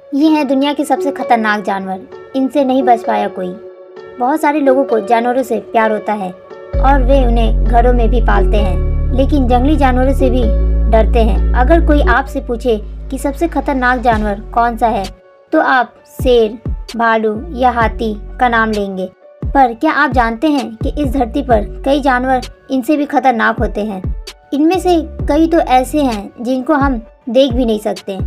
ये हैं दुनिया के सबसे खतरनाक जानवर। इनसे नहीं बच पाया कोई। बहुत सारे लोगों को जानवरों से प्यार होता है और वे उन्हें घरों में भी पालते हैं, लेकिन जंगली जानवरों से भी डरते हैं। अगर कोई आपसे पूछे कि सबसे खतरनाक जानवर कौन सा है, तो आप शेर, भालू या हाथी का नाम लेंगे। पर क्या आप जानते हैं कि इस धरती पर कई जानवर इनसे भी खतरनाक होते हैं। इनमें से कई तो ऐसे हैं जिनको हम देख भी नहीं सकते।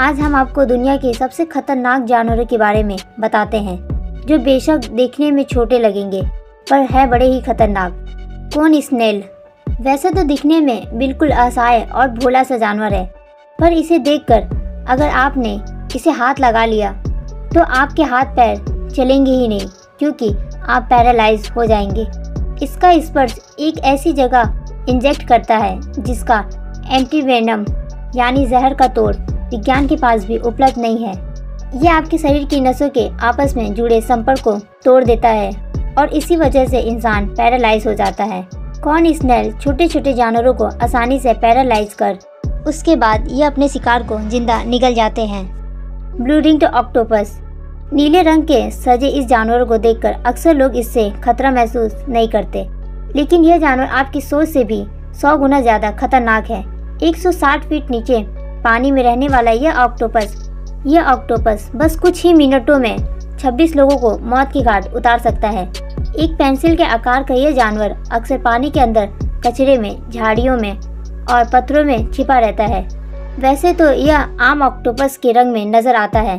आज हम आपको दुनिया के सबसे खतरनाक जानवरों के बारे में बताते हैं, जो बेशक देखने में छोटे लगेंगे पर है बड़े ही खतरनाक। कोन स्नेल वैसे तो दिखने में बिल्कुल असहाय और भोला सा जानवर है, पर इसे देखकर अगर आपने इसे हाथ लगा लिया तो आपके हाथ पैर चलेंगे ही नहीं, क्योंकि आप पैरालाइज हो जाएंगे। इसका स्पर्श एक ऐसी जगह इंजेक्ट करता है जिसका एंटीवेनम यानी जहर का तोड़ विज्ञान के पास भी उपलब्ध नहीं है। यह आपके शरीर की नसों के आपस में जुड़े संपर्क को तोड़ देता है और इसी वजह से इंसान पैरालाइज हो जाता है। कोन स्नेल छोटे छोटे जानवरों को आसानी से पैरालाइज कर उसके बाद ये अपने शिकार को जिंदा निगल जाते हैं। ब्लू रिंग्ड ऑक्टोपस नीले रंग के सजे इस जानवर को देखकर अक्सर लोग इससे खतरा महसूस नहीं करते, लेकिन यह जानवर आपकी सोच से भी 100 गुना ज्यादा खतरनाक है। 160 फीट नीचे पानी में रहने वाला यह ऑक्टोपस बस कुछ ही मिनटों में 26 लोगों को मौत की घाट उतार सकता है। एक पेंसिल के आकार का यह जानवर अक्सर पानी के अंदर कचरे में, झाड़ियों में और पत्थरों में छिपा रहता है। वैसे तो यह आम ऑक्टोपस के रंग में नजर आता है,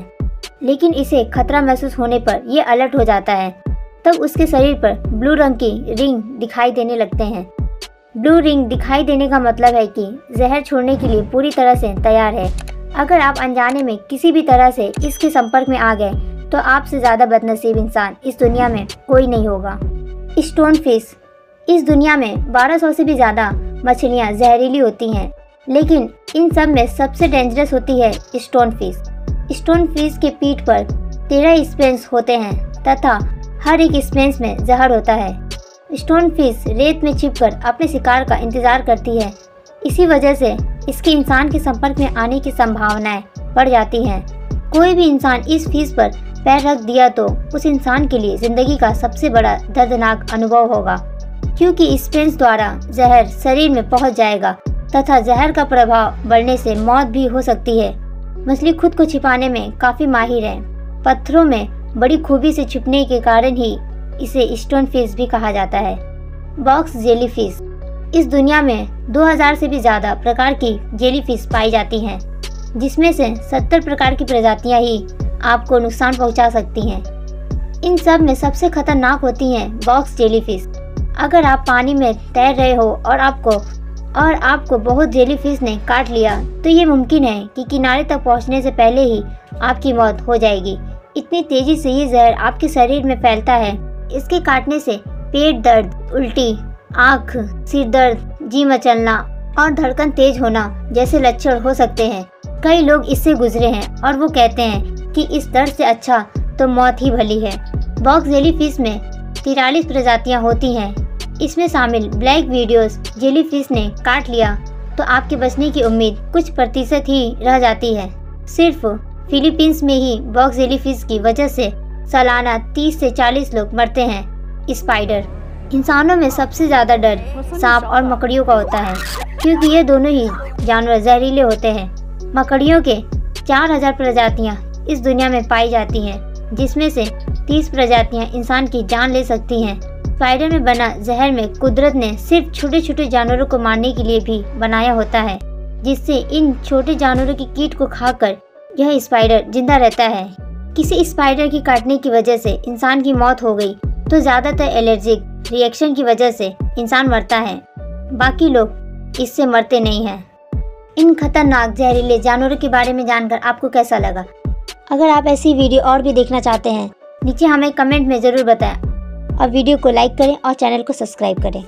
लेकिन इसे खतरा महसूस होने पर यह अलर्ट हो जाता है। तब उसके शरीर पर ब्लू रंग की रिंग दिखाई देने लगते हैं। ब्लू रिंग दिखाई देने का मतलब है कि जहर छोड़ने के लिए पूरी तरह से तैयार है। अगर आप अनजाने में किसी भी तरह से इसके संपर्क में आ गए तो आपसे ज्यादा बदनसीब इंसान इस दुनिया में कोई नहीं होगा। स्टोन फिश इस दुनिया में 1200 से भी ज्यादा मछलियाँ जहरीली होती हैं, लेकिन इन सब में सबसे डेंजरस होती है स्टोन फिश। स्टोन फिश के पीठ पर 13 स्पेंस होते हैं तथा हर एक स्पेंस में जहर होता है। स्टोन फिश रेत में छिपकर अपने शिकार का इंतजार करती है। इसी वजह से इसके इंसान के संपर्क में आने की संभावनाएं बढ़ जाती हैं। कोई भी इंसान इस फिश पर पैर रख दिया तो उस इंसान के लिए जिंदगी का सबसे बड़ा दर्दनाक अनुभव होगा, क्योंकि स्पेंस द्वारा जहर शरीर में पहुंच जाएगा तथा जहर का प्रभाव बढ़ने से मौत भी हो सकती है। मछली खुद को छिपाने में काफी माहिर है। पत्थरों में बड़ी खूबी से छिपने के कारण ही इसे स्टोन फिश भी कहा जाता है। बॉक्स जेलीफिश इस दुनिया में 2000 से भी ज्यादा प्रकार की जेलीफिश पाई जाती हैं, जिसमें से 70 प्रकार की प्रजातियां ही आपको नुकसान पहुंचा सकती हैं। इन सब में सबसे खतरनाक होती हैं बॉक्स जेलीफिश। अगर आप पानी में तैर रहे हो और आपको बहुत जेलीफिश ने काट लिया तो ये मुमकिन है कि किनारे तक पहुंचने से पहले ही आपकी मौत हो जाएगी। इतनी तेजी से ये जहर आपके शरीर में फैलता है। इसके काटने से पेट दर्द, उल्टी, आँख, सिर दर्द, जी मचलना और धड़कन तेज होना जैसे लक्षण हो सकते हैं। कई लोग इससे गुजरे हैं और वो कहते हैं कि इस दर्द से अच्छा तो मौत ही भली है। बॉक्स जेलीफिश में 43 प्रजातियां होती हैं। इसमें शामिल ब्लैक वीडियोस जेलीफिश ने काट लिया तो आपके बचने की उम्मीद कुछ प्रतिशत ही रह जाती है। सिर्फ फिलीपींस में ही बॉक्स जेलीफिश की वजह से सालाना 30 से 40 लोग मरते हैं। स्पाइडर इंसानों में सबसे ज्यादा डर सांप और मकड़ियों का होता है, क्योंकि ये दोनों ही जानवर जहरीले होते हैं। मकड़ियों के 4000 प्रजातियां इस दुनिया में पाई जाती हैं, जिसमें से 30 प्रजातियां इंसान की जान ले सकती हैं। स्पाइडर में बना जहर में कुदरत ने सिर्फ छोटे छोटे जानवरों को मारने के लिए भी बनाया होता है, जिससे इन छोटे जानवरों की कीट को खाकर यह स्पाइडर जिंदा रहता है। किसी स्पाइडर की काटने की वजह से इंसान की मौत हो गई तो ज्यादातर एलर्जिक रिएक्शन की वजह से इंसान मरता है, बाकी लोग इससे मरते नहीं हैं। इन खतरनाक जहरीले जानवरों के बारे में जानकर आपको कैसा लगा? अगर आप ऐसी वीडियो और भी देखना चाहते हैं नीचे हमें कमेंट में ज़रूर बताएं और वीडियो को लाइक करें और चैनल को सब्सक्राइब करें।